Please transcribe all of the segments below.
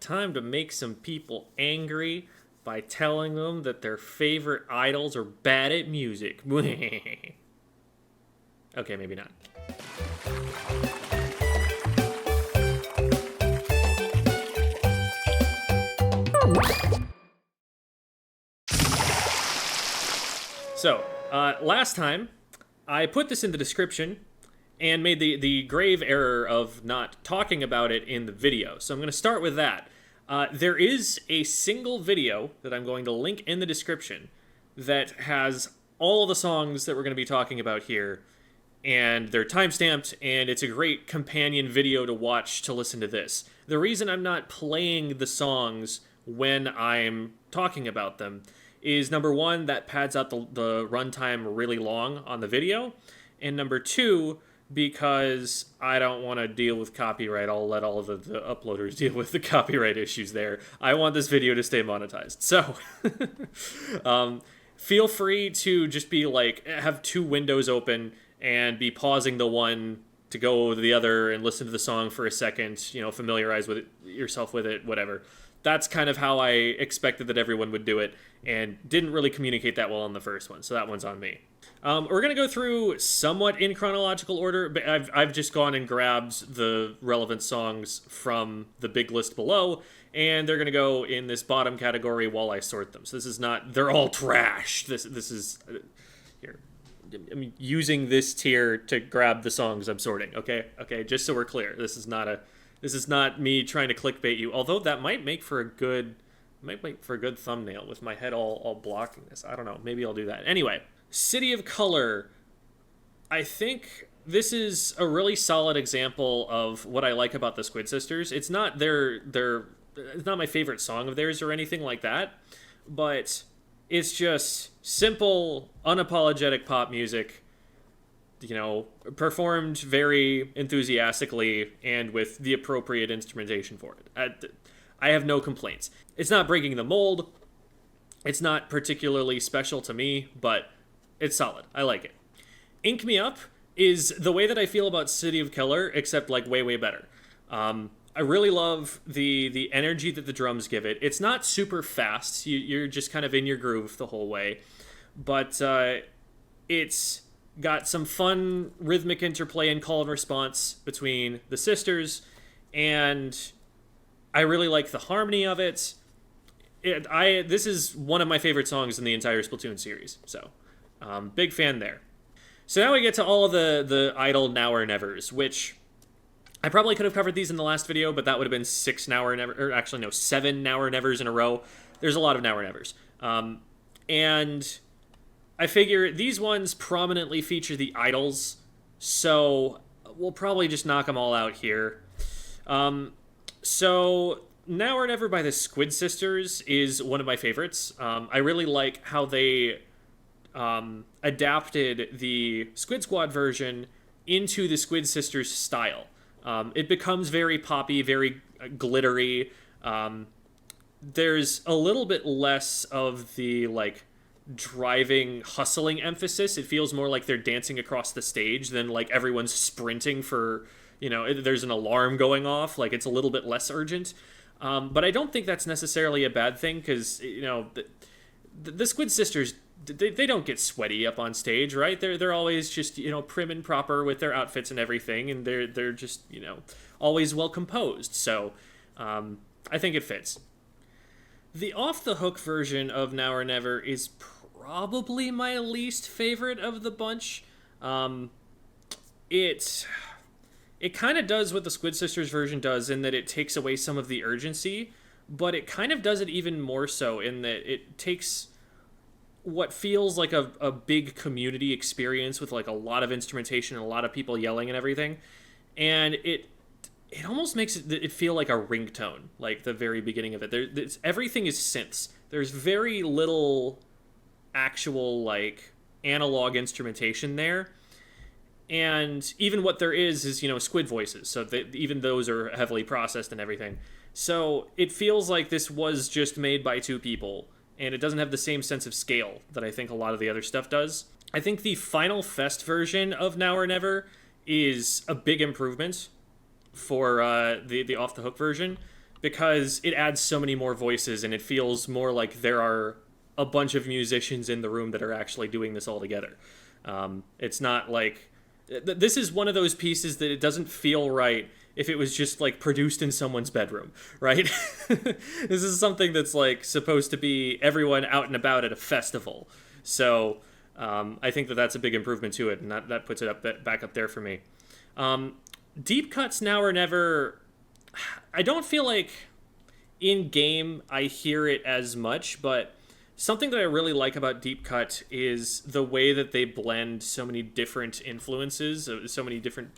time to make some people angry by telling them that their favorite idols are bad at music. Okay, maybe not. So, last time, I put this in the description and made the grave error of not talking about it in the video. So I'm going to start with that. There is a single video that I'm going to link in the description that has all the songs that we're going to be talking about here, and they're timestamped, and it's a great companion video to watch to listen to this. The reason I'm not playing the songs when I'm talking about them is, number one, that pads out the runtime really long on the video, and number two, because I don't want to deal with copyright. I'll let all of the uploaders deal with the copyright issues there. I want this video to stay monetized. So, feel free to just be like, have two windows open and be pausing the one to go to the other and listen to the song for a second, familiarize with yourself with it, whatever. That's kind of how I expected that everyone would do it, and didn't really communicate that well on the first one, so that one's on me. We're going to go through somewhat in chronological order, but I've just gone and grabbed the relevant songs from the big list below, and they're going to go in this bottom category while I sort them. So this is not, they're all trash. This is, here, I'm using this tier to grab the songs I'm sorting, okay? Okay, just so we're clear. This is not me trying to clickbait you, although that might make for a good thumbnail with my head all blocking this. I don't know. Maybe I'll do that. Anyway, City of Color. I think this is a really solid example of what I like about the Squid Sisters. It's not it's not my favorite song of theirs or anything like that, but it's just simple, unapologetic pop music, performed very enthusiastically and with the appropriate instrumentation for it. I have no complaints. It's not breaking the mold. It's not particularly special to me, but it's solid. I like it. Ink Me Up is the way that I feel about City of Killer, except like way, way better. I really love the energy that the drums give it. It's not super fast. You're just kind of in your groove the whole way. But it's got some fun rhythmic interplay and call and response between the sisters, and I really like the harmony of it. This is one of my favorite songs in the entire Splatoon series, so big fan there. So now we get to all of the idol now or nevers, which I probably could have covered these in the last video, but that would have been 7 now or nevers in a row. There's a lot of now or nevers. And I figure these ones prominently feature the idols, so we'll probably just knock them all out here. So Now or Never by the Squid Sisters is one of my favorites. I really like how they adapted the Squid Squad version into the Squid Sisters style. It becomes very poppy, very glittery. There's a little bit less of the driving, hustling emphasis. It feels more like they're dancing across the stage than like everyone's sprinting for, there's an alarm going off. Like, it's a little bit less urgent. But I don't think that's necessarily a bad thing, because, the Squid Sisters, they don't get sweaty up on stage, right? They're always just, prim and proper with their outfits and everything, and they're just, always well composed. So I think it fits. The Off the Hook version of Now or Never is probably my least favorite of the bunch. It kind of does what the Squid Sisters version does, in that it takes away some of the urgency, but it kind of does it even more so in that it takes what feels like a big community experience with like a lot of instrumentation and a lot of people yelling and everything, and it almost makes it feel like a ringtone, like the very beginning of it. Everything is synths. There's very little actual like analog instrumentation there. And even what there is squid voices. So even those are heavily processed and everything. So it feels like this was just made by two people, and it doesn't have the same sense of scale that I think a lot of the other stuff does. I think the Final Fest version of Now or Never is a big improvement for the Off the Hook version. because it adds so many more voices and it feels more like there are a bunch of musicians in the room that are actually doing this all together. It's not like this is one of those pieces that it doesn't feel right if it was just like produced in someone's bedroom, right? This is something that's like supposed to be everyone out and about at a festival. So I think that that's a big improvement to it, and that puts it back up there for me. Deep cuts now or never. I don't feel like in game I hear it as much, but something that I really like about Deep Cut is the way that they blend so many different influences, so many different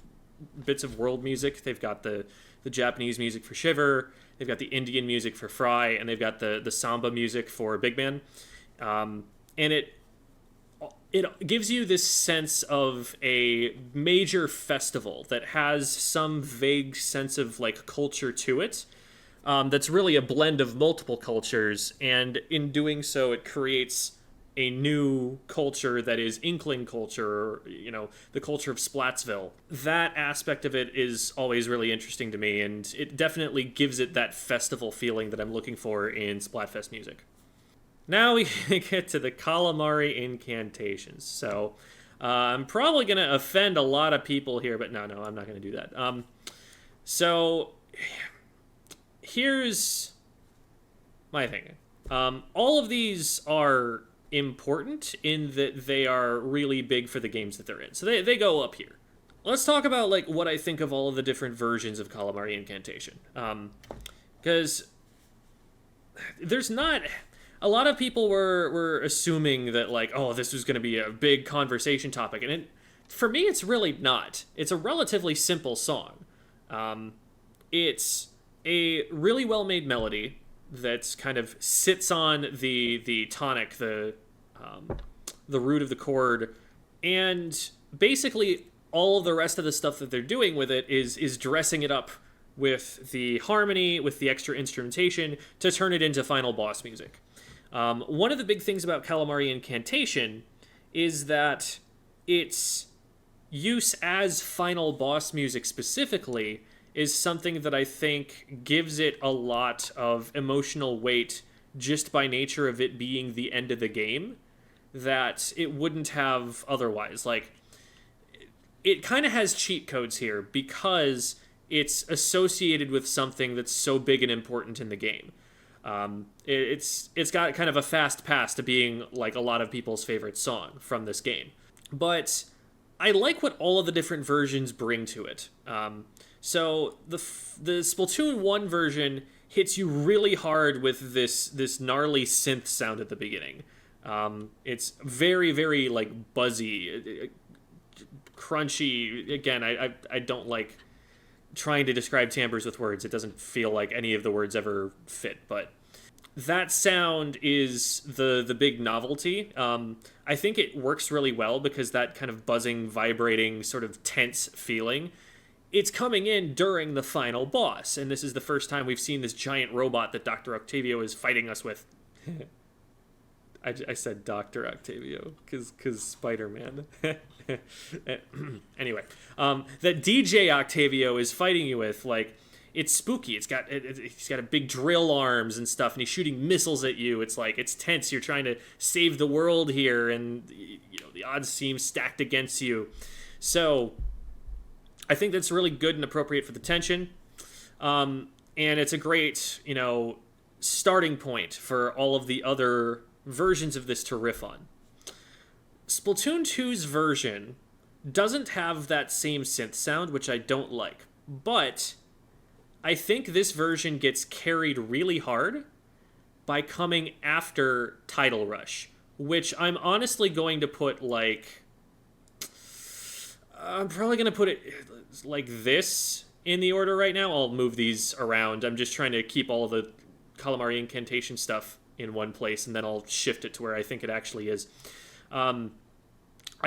bits of world music. They've got the Japanese music for Shiver, they've got the Indian music for Fry, and they've got the samba music for Big Man. And it gives you this sense of a major festival that has some vague sense of like culture to it. That's really a blend of multiple cultures, and in doing so, it creates a new culture that is Inkling culture, or, the culture of Splatsville. That aspect of it is always really interesting to me, and it definitely gives it that festival feeling that I'm looking for in Splatfest music. Now we get to the Calamari incantations. So I'm probably going to offend a lot of people here, but no, I'm not going to do that. So here's my thinking. All of these are important in that they are really big for the games that they're in. So they go up here. Let's talk about like what I think of all of the different versions of Calamari Incantation. Because there's not... A lot of people were assuming that, like, oh, this was going to be a big conversation topic. And for me, it's really not. It's a relatively simple song. It's a really well-made melody that kind of sits on the tonic, the root of the chord. And basically, all of the rest of the stuff that they're doing with it is dressing it up with the harmony, with the extra instrumentation, to turn it into final boss music. One of the big things about Calamari Incantation is that its use as final boss music specifically is something that I think gives it a lot of emotional weight just by nature of it being the end of the game that it wouldn't have otherwise. Like, it kind of has cheat codes here because it's associated with something that's so big and important in the game. It's got kind of a fast pass to being like a lot of people's favorite song from this game. But I like what all of the different versions bring to it. So the Splatoon 1 version hits you really hard with this gnarly synth sound at the beginning. It's very, very like buzzy, crunchy. Again, I don't like trying to describe timbres with words. It doesn't feel like any of the words ever fit, but that sound is the big novelty. I think it works really well because that kind of buzzing, vibrating, sort of tense feeling, it's coming in during the final boss, and this is the first time we've seen this giant robot that Dr. Octavio is fighting us with. I said Dr. Octavio because Spider-Man. Anyway, that DJ Octavio is fighting you with, like, it's spooky. He's got a big drill arms and stuff, and he's shooting missiles at you. It's like, it's tense. You're trying to save the world here, and the odds seem stacked against you. So I think that's really good and appropriate for the tension. And it's a great, starting point for all of the other versions of this to riff on. Splatoon 2's version doesn't have that same synth sound, which I don't like. But I think this version gets carried really hard by coming after Title Rush, which I'm honestly going to put like... I'm probably going to put it like this in the order right now. I'll move these around. I'm just trying to keep all the Calamari Incantation stuff in one place, and then I'll shift it to where I think it actually is. I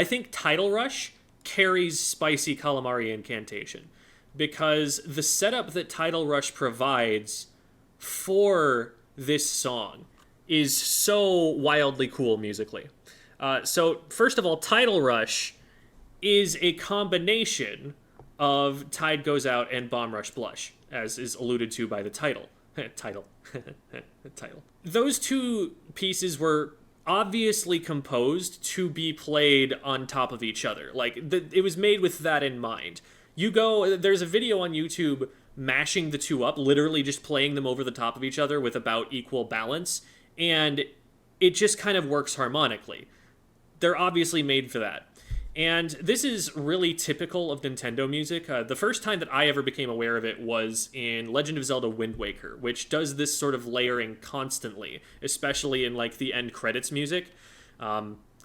think Title Rush carries Spicy Calamari Incantation because the setup that Title Rush provides for this song is so wildly cool musically. So first of all, Title Rush is a combination of Tide Goes Out and Bomb Rush Blush, as is alluded to by the title. Title. Title. Those two pieces were obviously composed to be played on top of each other. Like, it was made with that in mind. There's a video on YouTube mashing the two up, literally just playing them over the top of each other with about equal balance, and it just kind of works harmonically. They're obviously made for that. And this is really typical of Nintendo music. The first time that I ever became aware of it was in Legend of Zelda Wind Waker, which does this sort of layering constantly, especially in like the end credits music.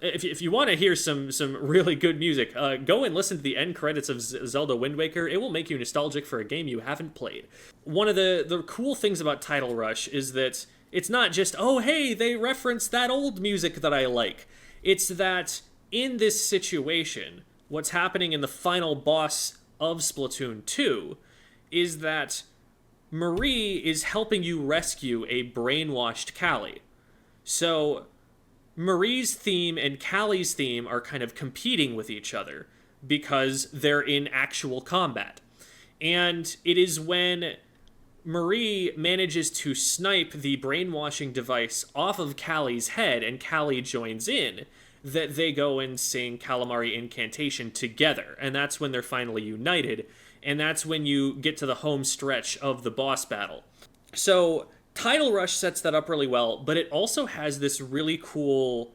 If you want to hear some really good music, go and listen to the end credits of Zelda Wind Waker. It will make you nostalgic for a game you haven't played. One of the cool things about Title Rush is that it's not just, oh hey, they reference that old music that I like. It's that in this situation, what's happening in the final boss of Splatoon 2 is that Marie is helping you rescue a brainwashed Callie. So Marie's theme and Callie's theme are kind of competing with each other because they're in actual combat. And it is when Marie manages to snipe the brainwashing device off of Callie's head and Callie joins in that they go and sing Calamari Incantation together. And that's when they're finally united. And that's when you get to the home stretch of the boss battle. So Title Rush sets that up really well, but it also has this really cool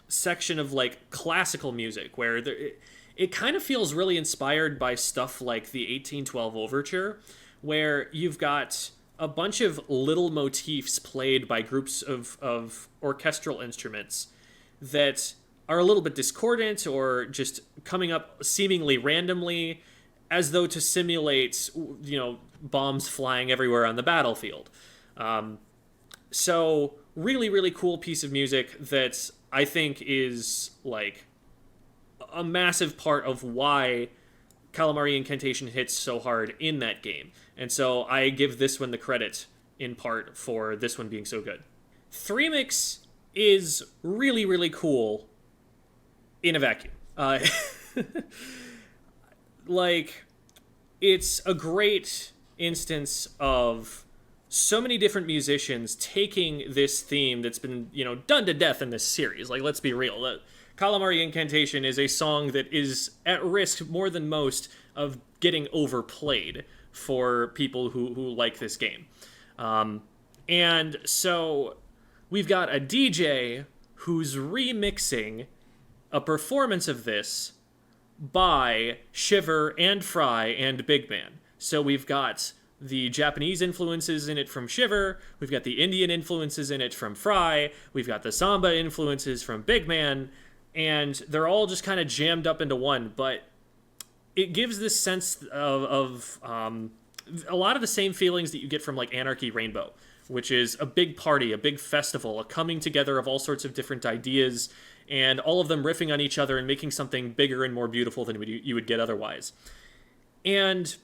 section of like classical music where it kind of feels really inspired by stuff like the 1812 Overture, where you've got a bunch of little motifs played by groups of orchestral instruments that are a little bit discordant or just coming up seemingly randomly as though to simulate, bombs flying everywhere on the battlefield. So really, really cool piece of music that I think is like a massive part of why Calamari Incantation hits so hard in that game. And so I give this one the credit in part for this one being so good. 3-Mix is really, really cool in a vacuum. It's a great instance of so many different musicians taking this theme that's been, done to death in this series. Like, let's be real. Calamari Incantation is a song that is at risk more than most of getting overplayed for people who like this game. And so we've got a DJ who's remixing a performance of this by Shiver and Fry and Big Man. So we've got the Japanese influences in it from Shiver, we've got the Indian influences in it from Fry, we've got the Samba influences from Big Man, and they're all just kind of jammed up into one, but it gives this sense of a lot of the same feelings that you get from like Anarchy Rainbow, which is a big party, a big festival, a coming together of all sorts of different ideas, and all of them riffing on each other and making something bigger and more beautiful than you would get otherwise. And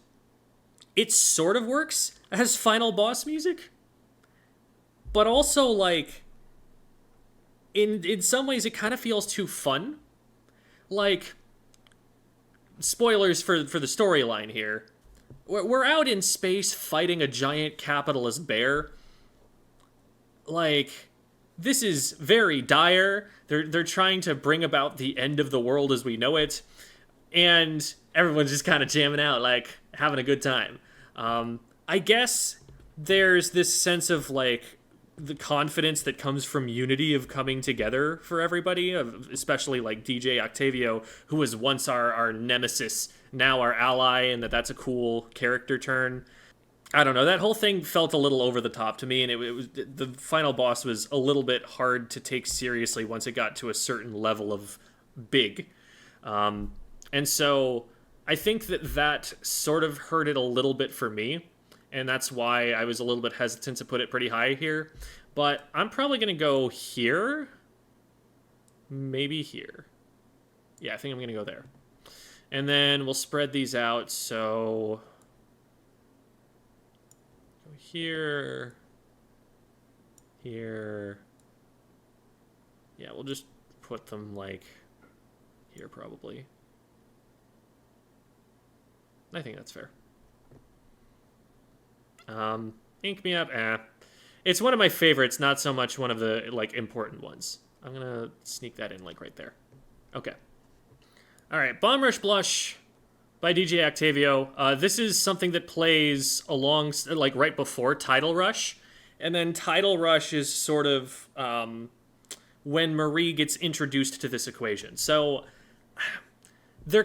it sort of works as final boss music, but also, like, in some ways it kind of feels too fun. Like, spoilers for the storyline here. We're out in space fighting a giant capitalist bear. Like, this is very dire. They're trying to bring about the end of the world as we know it, and everyone's just kind of jamming out, like, having a good time. I guess there's this sense of, like, the confidence that comes from unity of coming together for everybody, especially, like, DJ Octavio, who was once our nemesis, now our ally, and that's a cool character turn. I don't know, that whole thing felt a little over the top to me, and it was the final boss was a little bit hard to take seriously once it got to a certain level of big. And so I think that sort of hurt it a little bit for me, and that's why I was a little bit hesitant to put it pretty high here. But I'm probably going to go here. Maybe here. Yeah, I think I'm going to go there. And then we'll spread these out, so go here, here. Yeah, we'll just put them, like, here probably. I think that's fair. Ink Me Up, it's one of my favorites, not so much one of the like important ones. I'm gonna sneak that in like right there. Okay. All right, Bomb Rush Blush by DJ Octavio. This is something that plays along like right before Tidal Rush, and then Tidal Rush is sort of when Marie gets introduced to this equation. So they're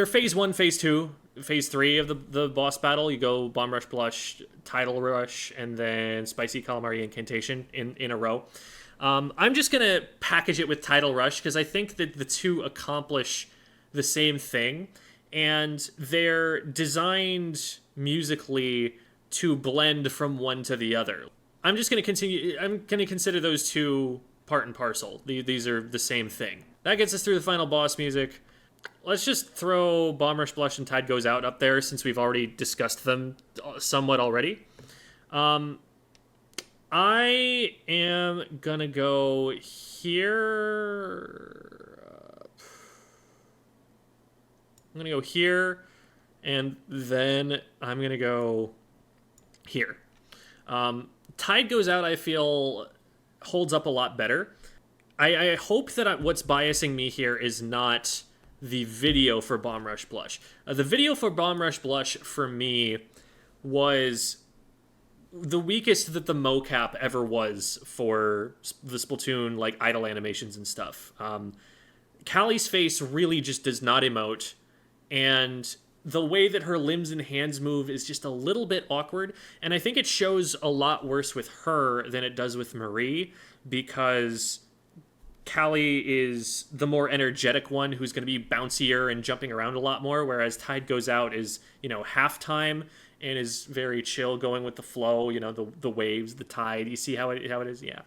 phase 1, phase 2, phase 3 of the boss battle. You go Bomb Rush Blush, Tidal Rush, and then Spicy Calamari Incantation in a row. I'm just gonna package it with Tidal Rush because I think that the two accomplish the same thing, and they're designed musically to blend from one to the other. I'm just gonna continue. I'm gonna consider those two part and parcel. These are the same thing. That gets us through the final boss music. Let's just throw Bomb Rush Blush and Tide Goes Out up there since we've already discussed them somewhat already. I am gonna go here. I'm gonna go here, and then I'm gonna go here. Tide Goes Out, I feel, holds up a lot better. I hope that what's biasing me here is not the video for Bomb Rush Blush. The video for Bomb Rush Blush, for me, was the weakest that the mocap ever was for the Splatoon, like, idle animations and stuff. Callie's face really just does not emote, and the way that her limbs and hands move is just a little bit awkward, and I think it shows a lot worse with her than it does with Marie, because Callie is the more energetic one who's going to be bouncier and jumping around a lot more, whereas Tide Goes Out is, halftime and is very chill, going with the flow, the waves, the tide. You see how it is? Yeah.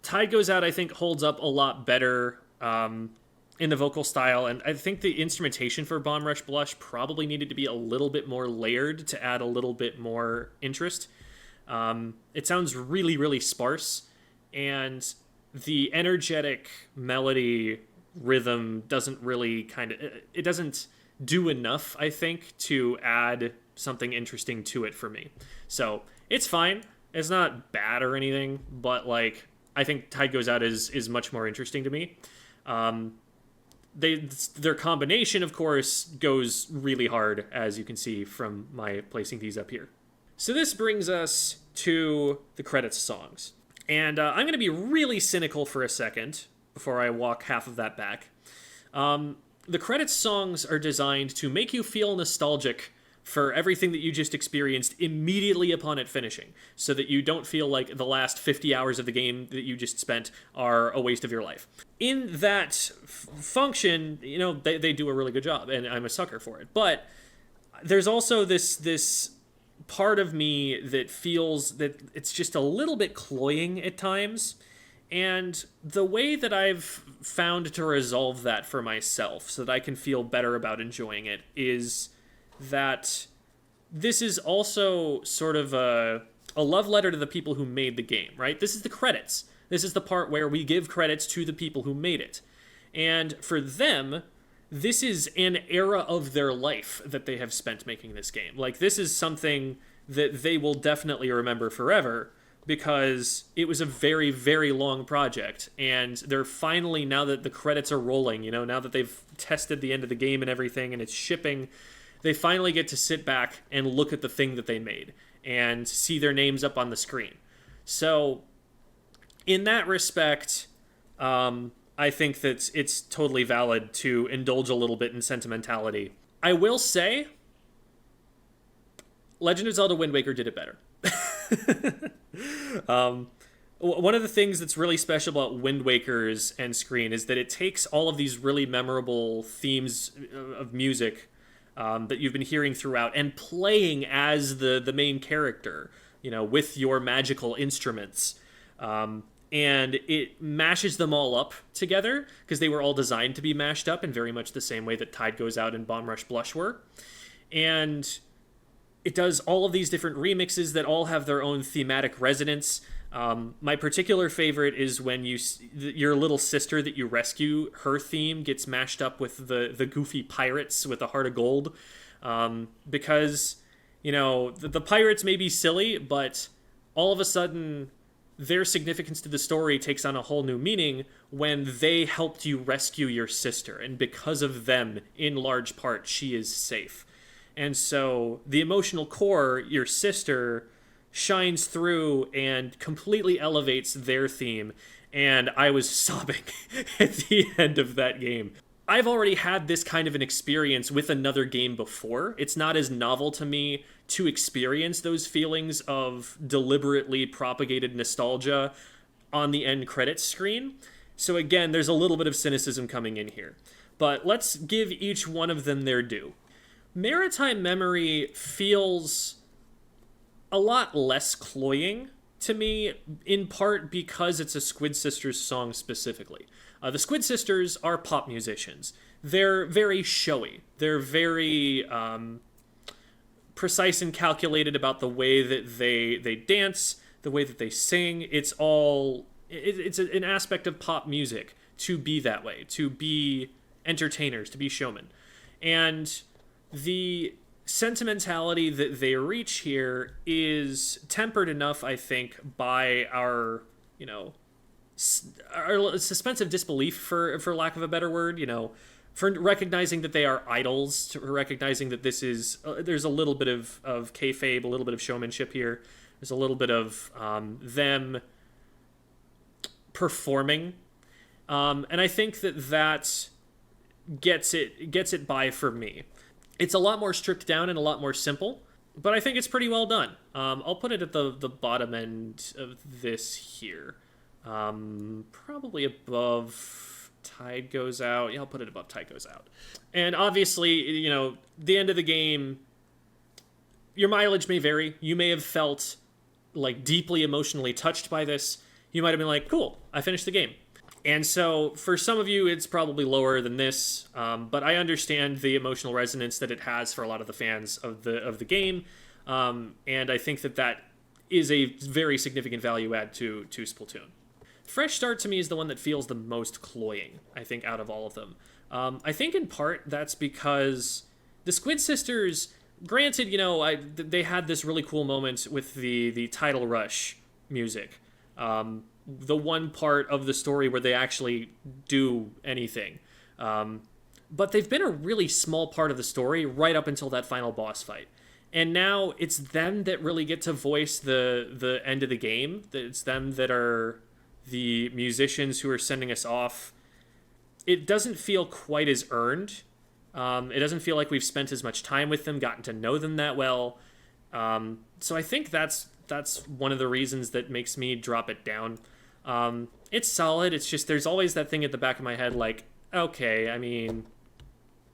Tide Goes Out, I think, holds up a lot better in the vocal style, and I think the instrumentation for Bomb Rush Blush probably needed to be a little bit more layered to add a little bit more interest. It sounds really, really sparse, and the energetic melody rhythm doesn't really it doesn't do enough, I think, to add something interesting to it for me. So it's fine. It's not bad or anything, but I think Tide Goes Out is much more interesting to me. Their combination, of course, goes really hard, as you can see from my placing these up here. So this brings us to the credits songs. And I'm going to be really cynical for a second before I walk half of that back. The credits songs are designed to make you feel nostalgic for everything that you just experienced immediately upon it finishing, so that you don't feel like the last 50 hours of the game that you just spent are a waste of your life. In that function, they do a really good job, and I'm a sucker for it. But there's also this part of me that feels that it's just a little bit cloying at times, and the way that I've found to resolve that for myself so that I can feel better about enjoying it is that this is also sort of a love letter to the people who made the game, right? This is the credits. This is the part where we give credits to the people who made it. And for them, this is an era of their life that they have spent making this game. This is something that they will definitely remember forever, because it was a very, very long project. And they're finally, now that the credits are rolling, now that they've tested the end of the game and everything and it's shipping, they finally get to sit back and look at the thing that they made and see their names up on the screen. So in that respect, I think that it's totally valid to indulge a little bit in sentimentality. I will say, Legend of Zelda Wind Waker did it better. One of the things that's really special about Wind Waker's end screen is that it takes all of these really memorable themes of music that you've been hearing throughout and playing as the main character, with your magical instruments. And it mashes them all up together, because they were all designed to be mashed up in very much the same way that Tide Goes Out and Bomb Rush Blush were. And it does all of these different remixes that all have their own thematic resonance. My particular favorite is when your little sister that you rescue, her theme gets mashed up with the goofy pirates with a heart of gold. Because, the pirates may be silly, but all of a sudden their significance to the story takes on a whole new meaning when they helped you rescue your sister, and because of them, in large part, she is safe. And so the emotional core, your sister, shines through and completely elevates their theme, and I was sobbing at the end of that game. I've already had this kind of an experience with another game before. It's not as novel to me to experience those feelings of deliberately propagated nostalgia on the end credits screen. So again, there's a little bit of cynicism coming in here. But let's give each one of them their due. Maritime Memory feels a lot less cloying to me, in part because it's a Squid Sisters song specifically. The Squid Sisters are pop musicians. They're very showy. They're very precise and calculated about the way that they dance, the way that they sing. It's an aspect of pop music to be that way, to be entertainers, to be showmen. And the sentimentality that they reach here is tempered enough, I think, by our suspense of disbelief, for lack of a better word, for recognizing that they are idols, for recognizing that this is, there's a little bit of kayfabe, a little bit of showmanship here. There's a little bit of them performing. And I think that gets it by for me. It's a lot more stripped down and a lot more simple, but I think it's pretty well done. I'll put it at the bottom end of this here. Probably above Tide Goes Out. Yeah, I'll put it above Tide Goes Out. And obviously, the end of the game, your mileage may vary. You may have felt like deeply emotionally touched by this. You might have been like, cool, I finished the game. And so for some of you, it's probably lower than this, but I understand the emotional resonance that it has for a lot of the fans of the game, and I think that is a very significant value add to Splatoon. Fresh Start to me is the one that feels the most cloying, I think, out of all of them. I think in part that's because the Squid Sisters, granted, they had this really cool moment with the title rush music. The one part of the story where they actually do anything. But they've been a really small part of the story right up until that final boss fight. And now it's them that really get to voice the end of the game. It's them that are the musicians who are sending us off. It doesn't feel quite as earned. It doesn't feel like we've spent as much time with them, gotten to know them that well. So I think that's one of the reasons that makes me drop it down. It's solid. It's just there's always that thing at the back of my head like, okay, I mean,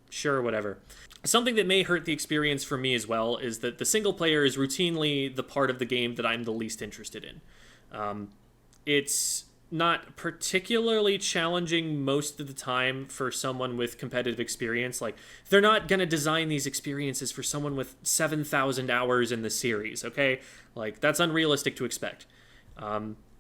sure, whatever. Something that may hurt the experience for me as well is that the single player is routinely the part of the game that I'm the least interested in. It's not particularly challenging most of the time for someone with competitive experience. Like, they're not going to design these experiences for someone with 7,000 hours in the series, okay? Like, that's unrealistic to expect.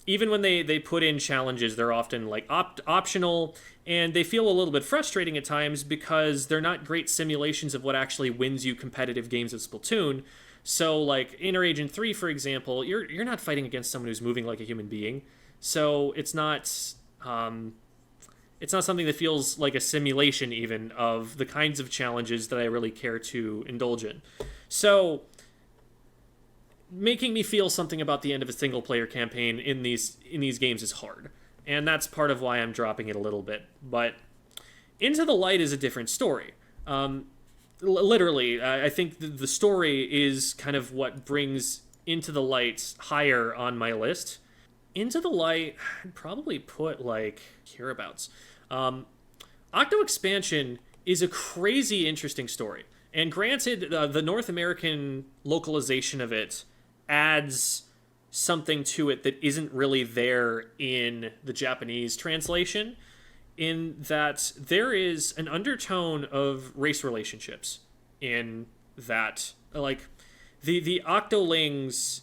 Even when they put in challenges, they're often like optional, and they feel a little bit frustrating at times because they're not great simulations of what actually wins you competitive games of Splatoon. So, like, Inner Agent 3, for example, you're not fighting against someone who's moving like a human being. So it's not something that feels like a simulation even of the kinds of challenges that I really care to indulge in. So making me feel something about the end of a single-player campaign in these games is hard. And that's part of why I'm dropping it a little bit. But Into the Light is a different story. Literally, I think the story is kind of what brings Into the Light higher on my list. Into the Light, I'd probably put, like, hereabouts. Octo Expansion is a crazy interesting story. And granted, the North American localization of it adds something to it that isn't really there in the Japanese translation, in that there is an undertone of race relationships in that. Like, the Octolings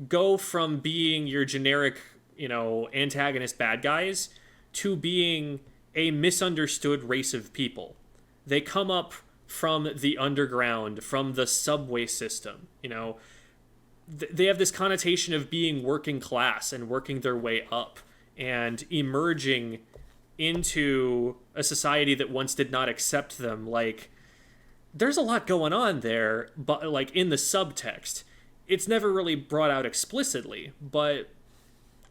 go from being your generic, antagonist bad guys to being a misunderstood race of people. They come up from the underground, from the subway system, they have this connotation of being working class and working their way up and emerging into a society that once did not accept them. Like, there's a lot going on there, but like in the subtext, it's never really brought out explicitly, but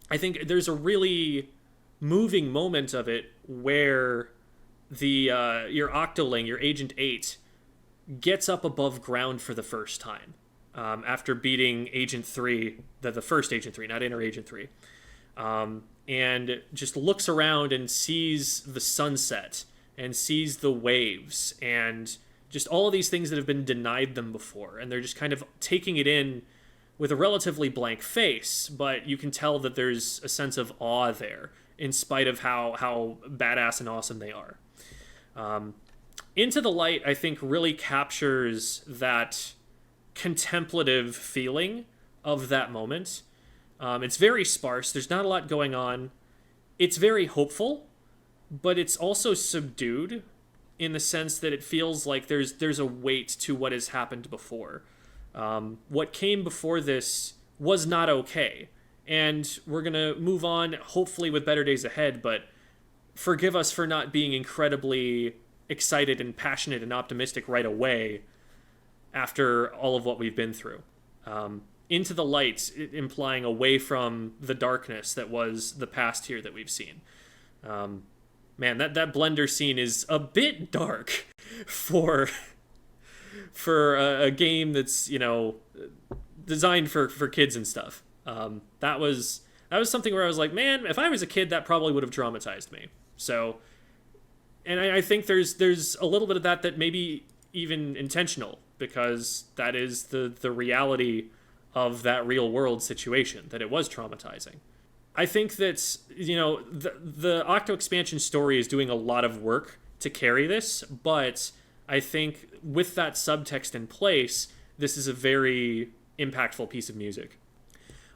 I think there's a really moving moment of it where the your Octoling, your Agent 8, gets up above ground for the first time after beating Agent 3, the first Agent 3, not Inner Agent 3, and just looks around and sees the sunset and sees the waves and just all of these things that have been denied them before. And they're just kind of taking it in with a relatively blank face, but you can tell that there's a sense of awe there in spite of how badass and awesome they are. Into the Light, I think, really captures that contemplative feeling of that moment. It's very sparse. There's not a lot going on. It's very hopeful, but it's also subdued in the sense that it feels like there's a weight to what has happened before. What came before this was not okay. And we're going to move on, hopefully with better days ahead, but forgive us for not being incredibly excited and passionate and optimistic right away after all of what we've been through. Into the Light, implying away from the darkness that was the past here that we've seen. Man, that blender scene is a bit dark for a game that's, designed for kids and stuff. That was something where I was like, man, if I was a kid, that probably would have traumatized me. So, and I think there's a little bit of that maybe even intentional, because that is the reality of that real world situation, that it was traumatizing. I think that, the Octo expansion story is doing a lot of work to carry this, but I think with that subtext in place, this is a very impactful piece of music.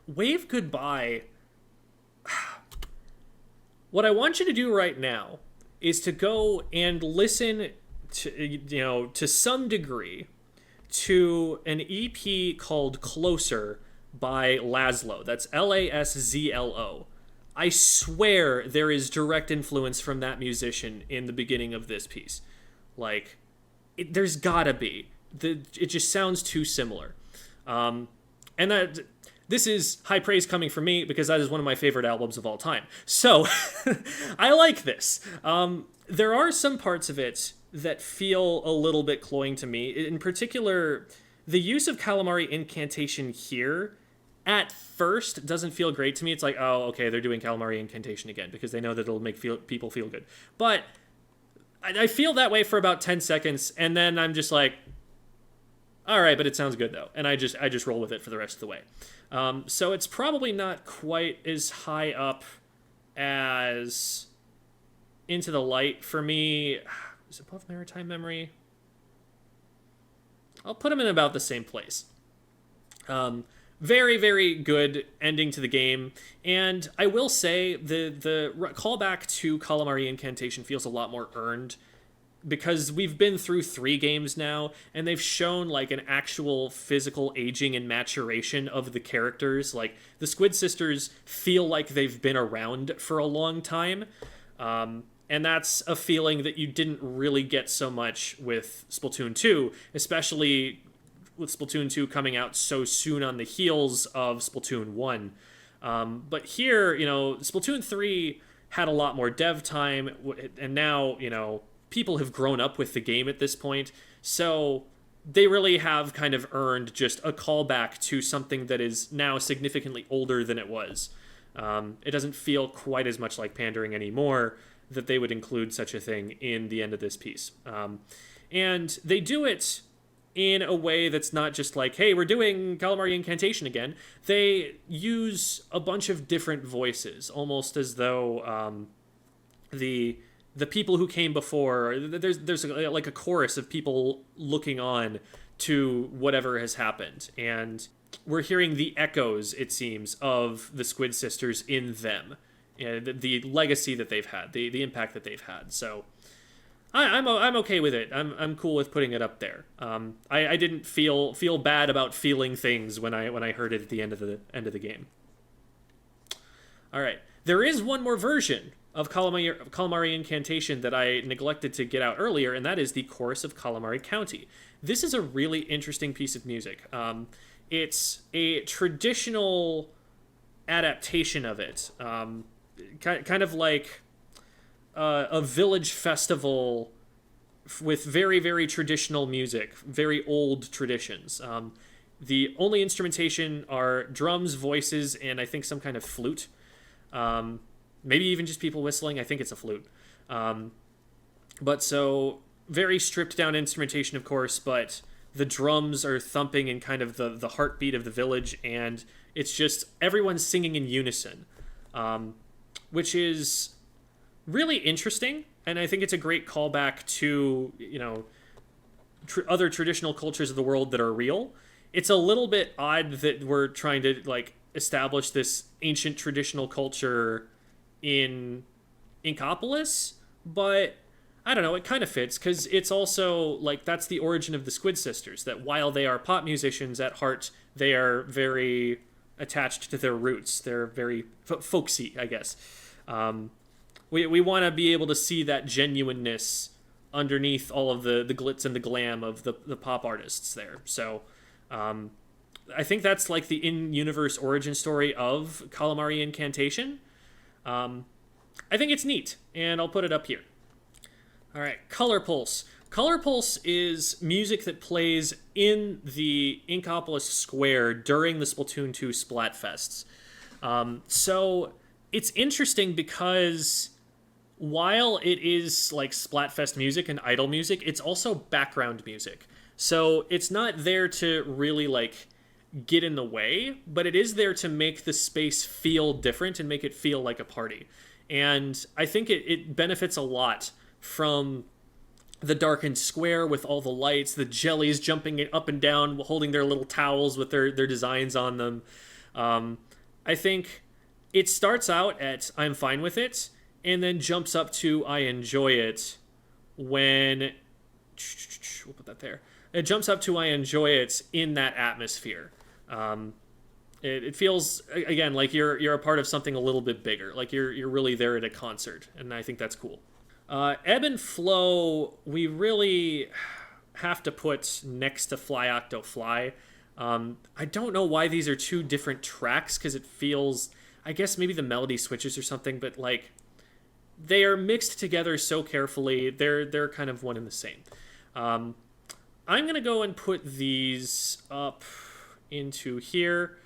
Wave Goodbye. What I want you to do right now is to go and listen to some degree to an EP called Closer by Laszlo. That's Laszlo. I swear there is direct influence from that musician in the beginning of this piece. Like, there's gotta be. It just sounds too similar. And this is high praise coming from me, because that is one of my favorite albums of all time. So, I like this. There are some parts of it that feel a little bit cloying to me. In particular, the use of Calamari Incantation here, at first, doesn't feel great to me. It's like, oh, okay, they're doing Calamari Incantation again, because they know that it'll make people feel good. But I feel that way for about 10 seconds, and then I'm just like, all right, but it sounds good, though. And I just roll with it for the rest of the way. So it's probably not quite as high up as Into the Light for me. Is it above Maritime Memory? I'll put them in about the same place. Very, very good ending to the game. And I will say the callback to Calamari Incantation feels a lot more earned, because we've been through 3 games now, and they've shown like an actual physical aging and maturation of the characters. Like, the Squid sisters feel like they've been around for a long time. And that's a feeling that you didn't really get so much with Splatoon 2, especially with Splatoon 2 coming out so soon on the heels of Splatoon 1. But here, Splatoon 3 had a lot more dev time, and now, people have grown up with the game at this point, so they really have kind of earned just a callback to something that is now significantly older than it was. It doesn't feel quite as much like pandering anymore that they would include such a thing in the end of this piece. And they do it in a way that's not just like, hey, we're doing Calamari Incantation again. They use a bunch of different voices, almost as though the people who came before, there's like a chorus of people looking on to whatever has happened. And we're hearing the echoes, it seems, of the Squid sisters in them. The legacy that they've had, the impact that they've had. So I'm okay with it. I'm cool with putting it up there. I didn't feel bad about feeling things when I heard it at the end of the game. All right, there is one more version of Calamari Incantation that I neglected to get out earlier, and that is the Chorus of Calamari County. This is a really interesting piece of music. It's a traditional adaptation of it, kind of like a village festival with very, very traditional music, very old traditions. The only instrumentation are drums, voices, and I think some kind of flute. Maybe even just people whistling. I think it's a flute. But so very stripped down instrumentation, of course, but the drums are thumping in kind of the heartbeat of the village, and it's just everyone singing in unison, which is really interesting. And I think it's a great callback to, other traditional cultures of the world that are real. It's a little bit odd that we're trying to like establish this ancient traditional culture in Inkopolis, but I don't know, it kind of fits because it's also like that's the origin of the Squid sisters, that while they are pop musicians at heart, they are very attached to their roots. They're very folksy, I guess. We want to be able to see that genuineness underneath all of the glitz and the glam of the pop artists there. So I think that's like the in-universe origin story of Calamari Incantation. I think it's neat, and I'll put it up here. All right, Color Pulse. Color Pulse is music that plays in the Inkopolis Square during the Splatoon 2 Splatfests. So it's interesting because while it is like Splatfest music and idle music, it's also background music. So it's not there to really like get in the way, but it is there to make the space feel different and make it feel like a party. And I think it benefits a lot from the darkened square with all the lights, the jellies jumping up and down, holding their little towels with their designs on them. I think it starts out at I'm fine with it, and then jumps up to I enjoy it when... We'll put that there. It jumps up to I enjoy it in that atmosphere. It feels, again, like you're a part of something a little bit bigger. Like you're really there at a concert, and I think that's cool. Ebb and Flow, we really have to put next to Fly Octo Fly. I don't know why these are two different tracks, because it feels, I guess maybe the melody switches or something, but like they are mixed together so carefully. They're kind of one and the same. I'm going to go and put these up into here.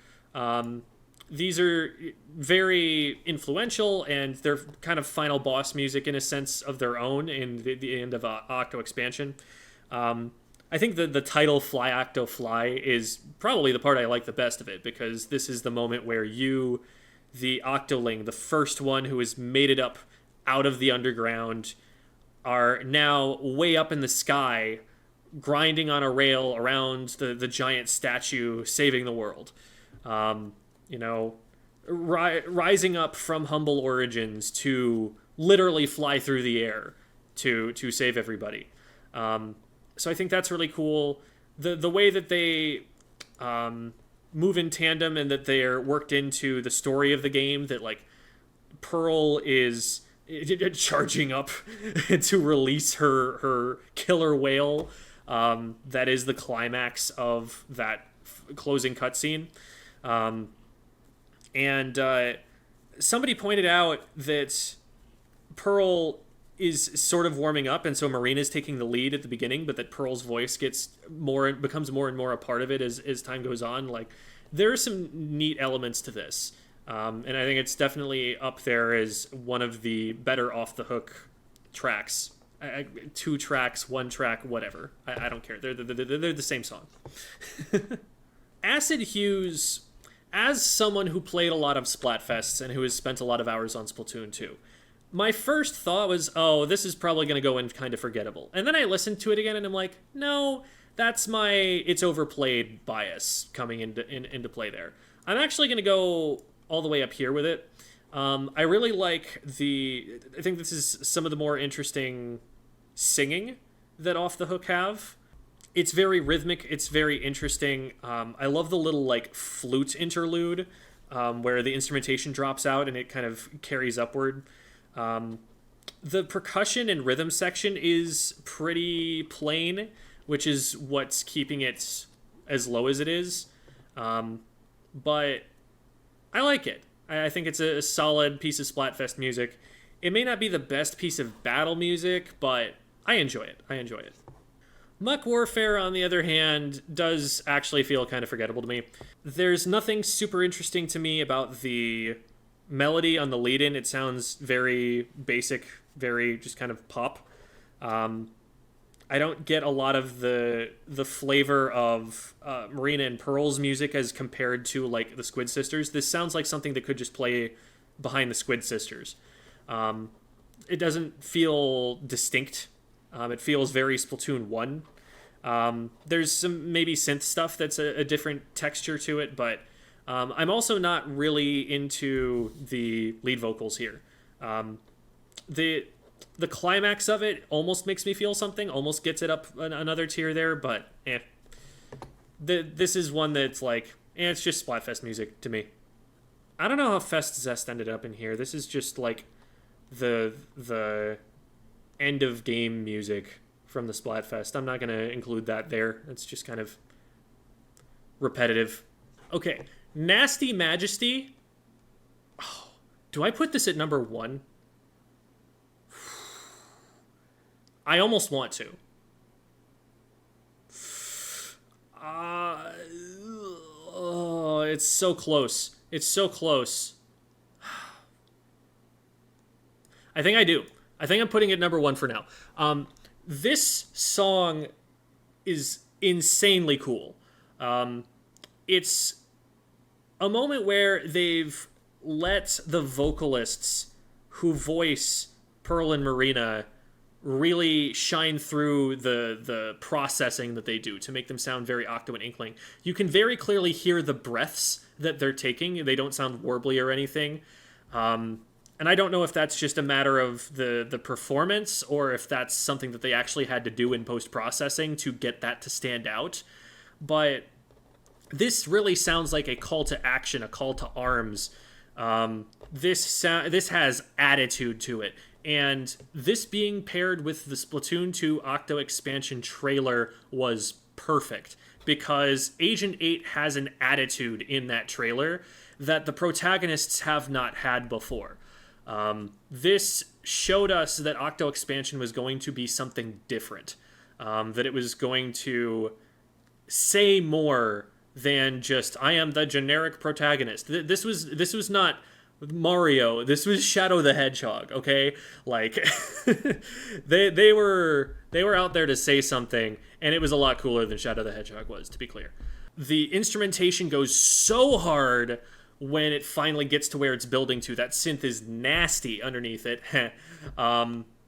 These are very influential, and they're kind of final boss music in a sense of their own in the end of Octo Expansion. I think the title Fly Octo Fly is probably the part I like the best of it, because this is the moment where you, the Octoling, the first one who has made it up out of the underground, are now way up in the sky, grinding on a rail around the giant statue, saving the world. Rising up from humble origins to literally fly through the air to save everybody. So I think that's really cool. The way that they move in tandem and that they are worked into the story of the game, that like Pearl is charging up to release her killer whale. That is the climax of that closing cutscene. And somebody pointed out that Pearl is sort of warming up, and so Marina's taking the lead at the beginning, but that Pearl's voice becomes more and more a part of it as time goes on. Like, there are some neat elements to this. And I think it's definitely up there as one of the better off-the-hook tracks. 2 tracks, 1 track, whatever. I don't care. They're the same song. Acid Hues, as someone who played a lot of Splatfests and who has spent a lot of hours on Splatoon 2, my first thought was, oh, this is probably going to go in kind of forgettable. And then I listened to it again and I'm like, no, that's my it's overplayed bias coming into play there. I'm actually going to go all the way up here with it. I really like I think this is some of the more interesting singing that Off the Hook have. It's very rhythmic. It's very interesting. I love the little like flute interlude where the instrumentation drops out and it kind of carries upward. The percussion and rhythm section is pretty plain, which is what's keeping it as low as it is. But I like it. I think it's a solid piece of Splatfest music. It may not be the best piece of battle music, but I enjoy it. Muck Warfare, on the other hand, does actually feel kind of forgettable to me. There's nothing super interesting to me about the melody on the lead-in. It sounds very basic, very just kind of pop. I don't get a lot of the flavor of Marina and Pearl's music as compared to like the Squid Sisters. This sounds like something that could just play behind the Squid Sisters. It doesn't feel distinct. It feels very Splatoon 1. There's some maybe synth stuff that's a different texture to it, but I'm also not really into the lead vocals here. The climax of it almost makes me feel something, almost gets it up another tier there, but this is one that's like, it's just Splatfest music to me. I don't know how Fest Zest ended up in here. This is just like the end of game music from the Splatfest. I'm not going to include that there. It's just kind of repetitive. Okay, Nasty Majesty. Oh, do I put this at number 1? I almost want to. Oh, it's so close. It's so close. I think I do. I think I'm putting it number 1 for now. This song is insanely cool. It's a moment where they've let the vocalists who voice Pearl and Marina really shine through the processing that they do to make them sound very Octo and Inkling. You can very clearly hear the breaths that they're taking. They don't sound warbly or anything. And I don't know if that's just a matter of the performance or if that's something that they actually had to do in post-processing to get that to stand out. But this really sounds like a call to action, a call to arms. This has attitude to it. And this being paired with the Splatoon 2 Octo expansion trailer was perfect because Agent 8 has an attitude in that trailer that the protagonists have not had before. This showed us that Octo expansion was going to be something different, that it was going to say more than just I am the generic protagonist. This was not Mario. This was Shadow the Hedgehog. Okay, like they were out there to say something, and it was a lot cooler than Shadow the Hedgehog was. To be clear, the instrumentation goes so hard when it finally gets to where it's building to. That synth is nasty underneath it.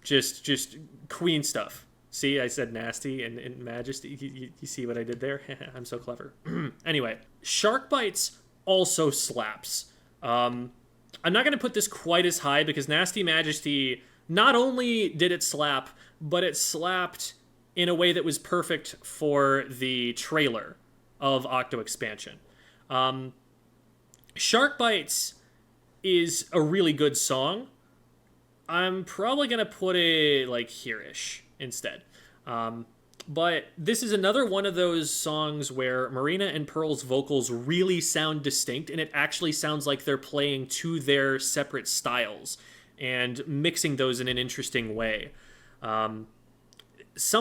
Just queen stuff. See, I said nasty and majesty. You see what I did there? I'm so clever. Anyway, Shark Bites also slaps. I'm not going to put this quite as high because Nasty Majesty, not only did it slap, but it slapped in a way that was perfect for the trailer of Octo Expansion. Shark Bites is a really good song. I'm probably going to put it like here-ish instead. But this is another one of those songs where Marina and Pearl's vocals really sound distinct, and it actually sounds like they're playing to their separate styles and mixing those in an interesting way. Some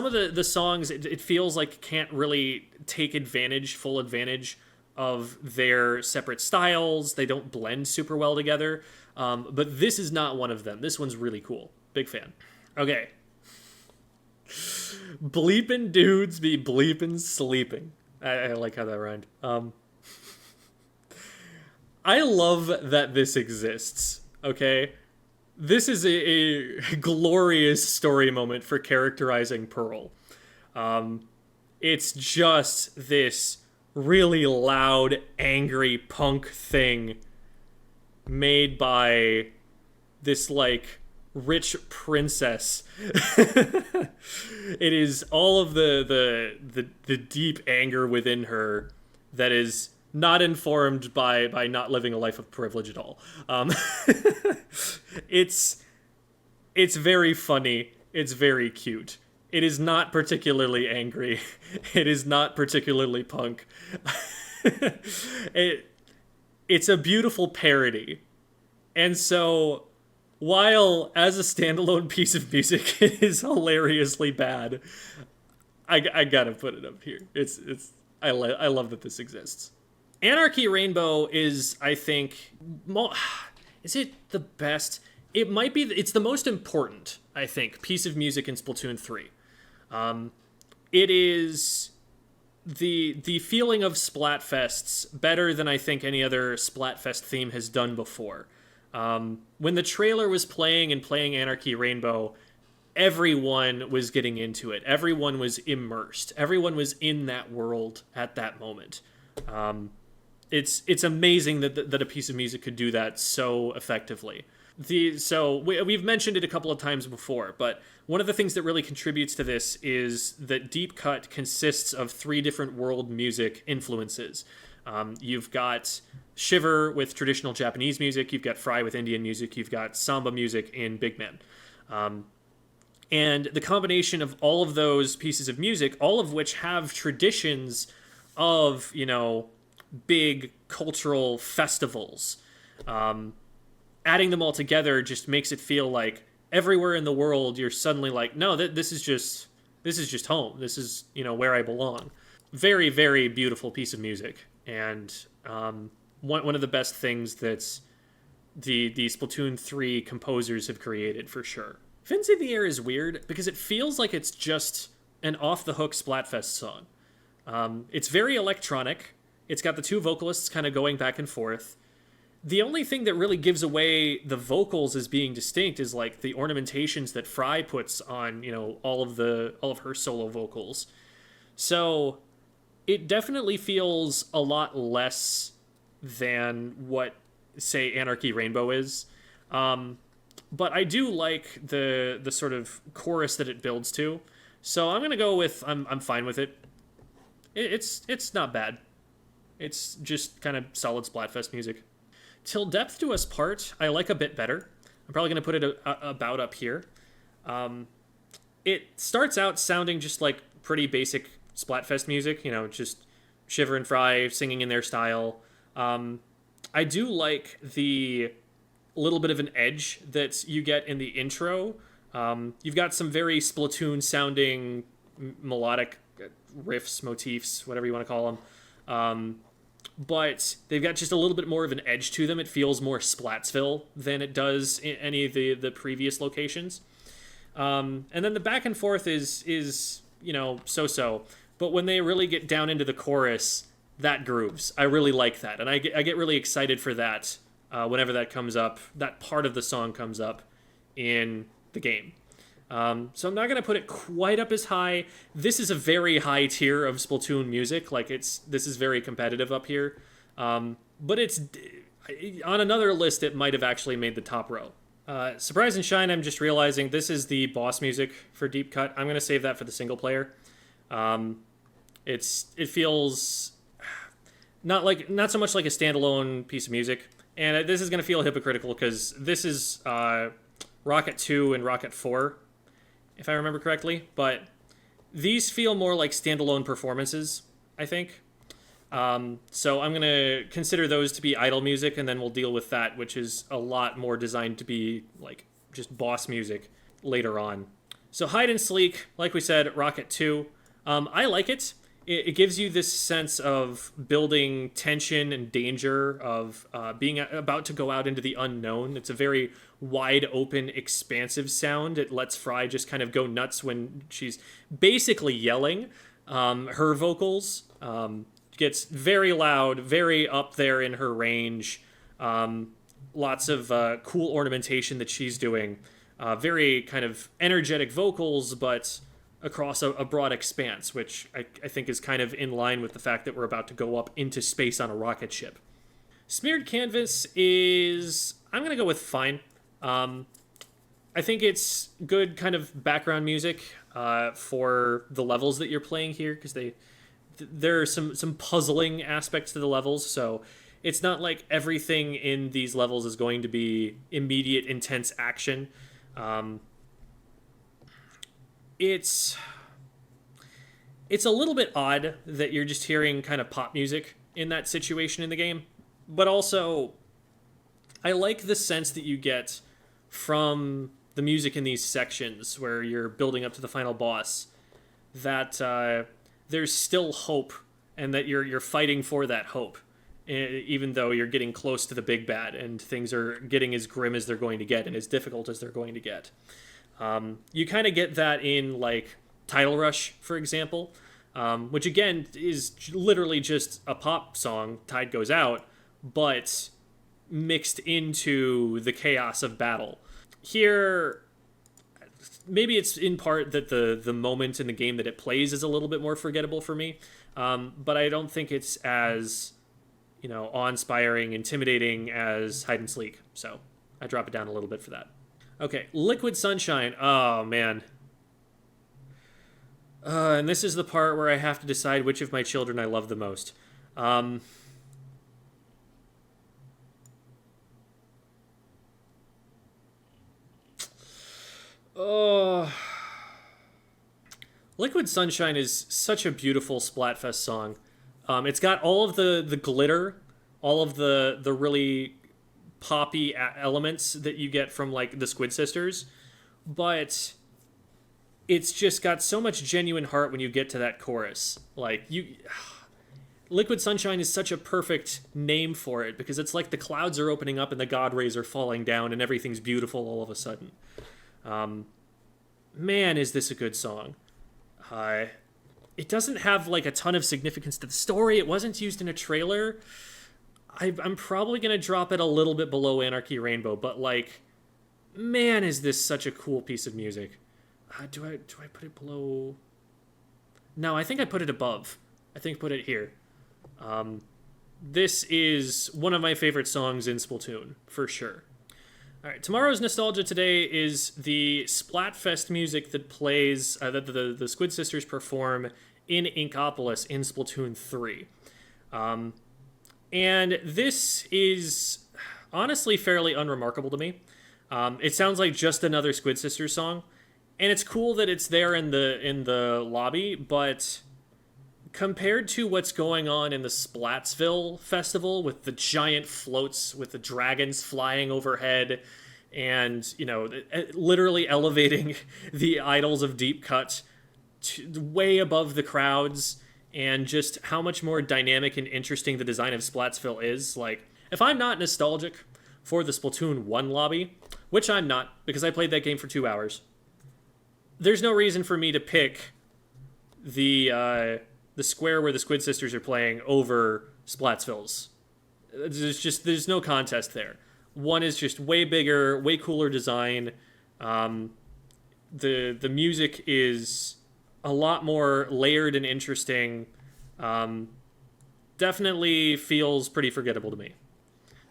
of the songs, it feels like can't really take full advantage of their separate styles. They don't blend super well together. But this is not one of them. This one's really cool. Big fan. Okay. Bleepin' dudes be bleepin' sleeping. I like how that rhymed. I love that this exists, okay? This is a glorious story moment for characterizing Pearl. It's just this really loud, angry punk thing made by this, like, rich princess. It is all of the deep anger within her that is not informed by not living a life of privilege at all. It's it's very funny. It's very cute. It is not particularly angry. It is not particularly punk. it it's a beautiful parody. And so while as a standalone piece of music it is hilariously bad, I gotta put it up here. I love that this exists. Anarchy Rainbow is, I think, is it the best? It might be. It's the most important, I think, piece of music in Splatoon 3. It is the feeling of Splatfests better than I think any other Splatfest theme has done before. When the trailer was playing and playing Anarchy Rainbow, everyone was getting into it. Everyone was immersed. Everyone was in that world at that moment. It's amazing that a piece of music could do that so effectively. We've mentioned it a couple of times before, but one of the things that really contributes to this is that Deep Cut consists of 3 different world music influences. You've got Shiver with traditional Japanese music, you've got Fry with Indian music, you've got Samba music in Big Man. And the combination of all of those pieces of music, all of which have traditions of, big cultural festivals, adding them all together just makes it feel like everywhere in the world you're suddenly like, no, this is just home. This is, where I belong. Very, very beautiful piece of music. And one of the best things that the Splatoon 3 composers have created, for sure. Fins in the Air is weird because it feels like it's just an off-the-hook Splatfest song. It's very electronic. It's got the 2 vocalists kind of going back and forth. The only thing that really gives away the vocals as being distinct is like the ornamentations that Fry puts on, all of her solo vocals. So it definitely feels a lot less than what, say, Anarchy Rainbow is. But I do like the sort of chorus that it builds to. So I'm gonna go with I'm fine with it. It's not bad. It's just kind of solid Splatfest music. Till Depth Do Us Part, I like a bit better. I'm probably going to put it about up here. It starts out sounding just like pretty basic Splatfest music, just Shiver and Fry singing in their style. I do like the little bit of an edge that you get in the intro. You've got some very Splatoon sounding melodic riffs, motifs, whatever you want to call them. But they've got just a little bit more of an edge to them. It feels more Splatsville than it does in any of the previous locations. And then the back and forth is so-so. But when they really get down into the chorus, that grooves. I really like that. And I get really excited for that whenever that comes up, that part of the song comes up in the game. So I'm not going to put it quite up as high. This is a very high tier of Splatoon music. This is very competitive up here. But it's on another list, it might have actually made the top row. Surprise and Shine, I'm just realizing this is the boss music for Deep Cut. I'm going to save that for the single player. It feels not so much like a standalone piece of music. And this is going to feel hypocritical because this is Rocket 2 and Rocket 4. If I remember correctly, but these feel more like standalone performances, I think. So I'm going to consider those to be idle music, and then we'll deal with that, which is a lot more designed to be like just boss music later on. So Hide and Sleek, like we said, Rocket 2. I like it. It gives you this sense of building tension and danger, of being about to go out into the unknown. It's a very wide open, expansive sound. It lets Fry just kind of go nuts when she's basically yelling. Her vocals gets very loud, very up there in her range. Lots of cool ornamentation that she's doing. Very kind of energetic vocals, but across a broad expanse, which I think is kind of in line with the fact that we're about to go up into space on a rocket ship. Smeared Canvas is... I'm going to go with fine. I think it's good kind of background music for the levels that you're playing here because there are some puzzling aspects to the levels. So it's not like everything in these levels is going to be immediate, intense action. Um, it's it's a little bit odd that you're just hearing kind of pop music in that situation in the game, but also I like the sense that you get from the music in these sections where you're building up to the final boss that there's still hope and that you're fighting for that hope even though you're getting close to the big bad and things are getting as grim as they're going to get and as difficult as they're going to get. You kind of get that in like Title Rush, for example, which again is literally just a pop song, Tide Goes Out, but mixed into the chaos of battle. Here, maybe it's in part that the moment in the game that it plays is a little bit more forgettable for me, but I don't think it's as awe-inspiring, intimidating as Hide and Sleek. So I drop it down a little bit for that. Okay, Liquid Sunshine. Oh man. And this is the part where I have to decide which of my children I love the most. Oh, Liquid Sunshine is such a beautiful Splatfest song. It's got all of the glitter, all of the really poppy elements that you get from like the Squid Sisters, but it's just got so much genuine heart when you get to that chorus. Like Liquid Sunshine is such a perfect name for it because it's like the clouds are opening up and the god rays are falling down and everything's beautiful all of a sudden. Man, is this a good song. It doesn't have like a ton of significance to the story. It wasn't used in a trailer. I'm probably going to drop it a little bit below Anarchy Rainbow, but like, man, is this such a cool piece of music. Do I put it below? No, I think I put it above. I think put it here. This is one of my favorite songs in Splatoon, for sure. All right, tomorrow's nostalgia today is the Splatfest music that plays that the Squid Sisters perform in Inkopolis in Splatoon 3. And this is honestly fairly unremarkable to me. It sounds like just another Squid Sisters song, and it's cool that it's there in the lobby, but compared to what's going on in the Splatsville festival with the giant floats with the dragons flying overhead and, literally elevating the idols of Deep Cut way above the crowds and just how much more dynamic and interesting the design of Splatsville is. Like, if I'm not nostalgic for the Splatoon 1 lobby, which I'm not because I played that game for 2 hours, there's no reason for me to pick the square where the Squid Sisters are playing over Splatsville's. There's no contest there. One is just way bigger, way cooler design. The music is a lot more layered and interesting. Definitely feels pretty forgettable to me.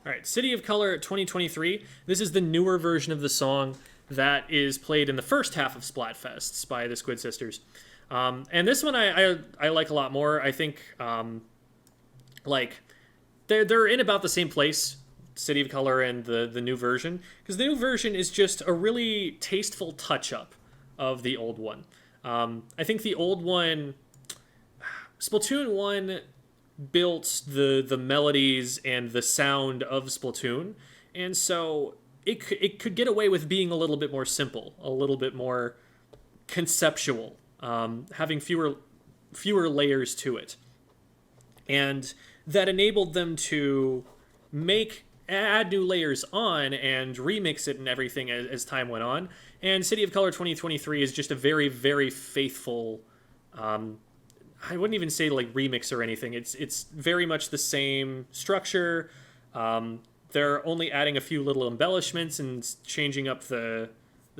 All right, City of Color 2023. This is the newer version of the song that is played in the first half of Splatfests by the Squid Sisters. And this one I like a lot more. I think they're in about the same place, City of Color and the new version, because the new version is just a really tasteful touch-up of the old one. I think the old one, Splatoon 1 built the melodies and the sound of Splatoon, and so it could get away with being a little bit more simple, a little bit more conceptual, having fewer layers to it. And that enabled them to add new layers on and remix it and everything as time went on. And City of Color 2023 is just a very, very faithful, I wouldn't even say like remix or anything. It's very much the same structure. They're only adding a few little embellishments and changing up the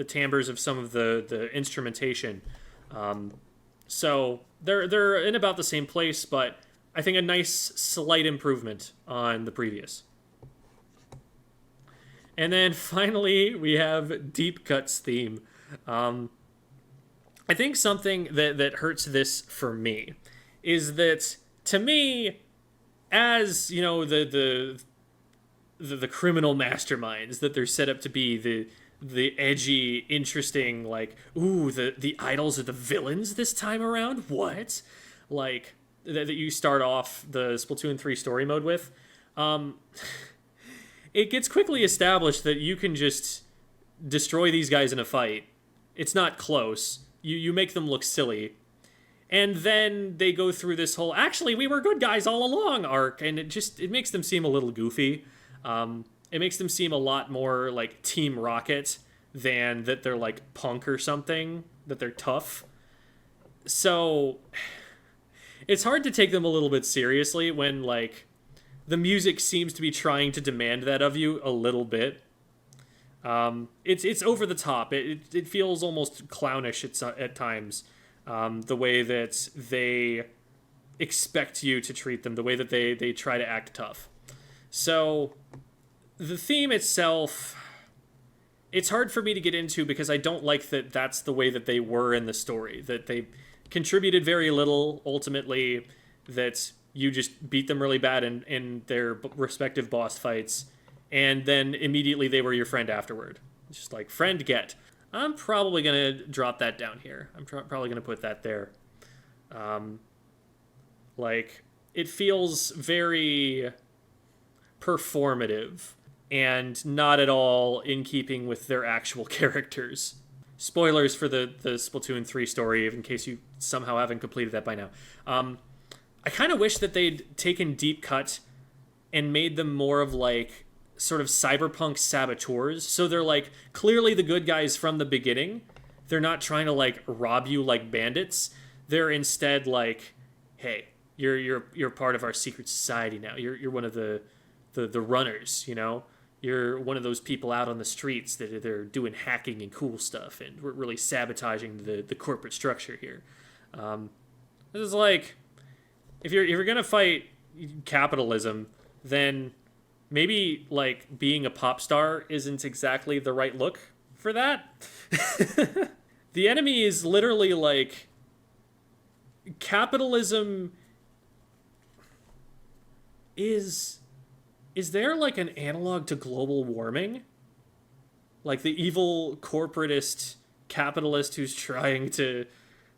timbres of some of the instrumentation. So they're in about the same place, but I think a nice slight improvement on the previous. And then finally, we have Deep Cut's theme. I think something that hurts this for me is that, to me, as you know, the criminal masterminds that they're set up to be, the edgy, interesting, like, ooh, the idols are the villains this time around. What? Like that you start off the Splatoon 3 story mode with. It gets quickly established that you can just destroy these guys in a fight. It's not close. You make them look silly. And then they go through this whole, actually, we were good guys all along arc, and it makes them seem a little goofy. It makes them seem a lot more like Team Rocket than that they're like punk or something, that they're tough. So it's hard to take them a little bit seriously when, like, the music seems to be trying to demand that of you a little bit. It's over the top. It feels almost clownish at times. The way that they expect you to treat them, the way that they try to act tough. So the theme itself, it's hard for me to get into because I don't like that that's the way that they were in the story, that they contributed very little ultimately, that you just beat them really bad in their respective boss fights, and then immediately they were your friend afterward. It's just like, friend get. I'm probably going to drop that down here. I'm probably going to put that there. Like, it feels very performative and not at all in keeping with their actual characters. Spoilers for the Splatoon 3 story, in case you somehow haven't completed that by now. I kind of wish that they'd taken Deep Cut and made them more of, like, sort of cyberpunk saboteurs. So they're, like, clearly the good guys from the beginning. They're not trying to, like, rob you like bandits. They're instead like, hey, you're part of our secret society now. You're one of the runners, you know? You're one of those people out on the streets that they're doing hacking and cool stuff, and we're really sabotaging the corporate structure here. This is like, if you're gonna fight capitalism, then maybe, like, being a pop star isn't exactly the right look for that. The enemy is literally like, capitalism is there like an analog to global warming? Like the evil corporatist capitalist who's trying to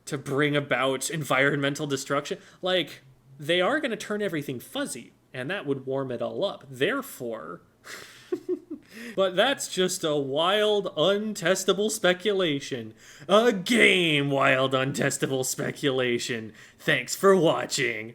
bring about environmental destruction? Like, they are going to turn everything fuzzy, and that would warm it all up. Therefore, but that's just a wild, untestable speculation. A game wild, untestable speculation. Thanks for watching.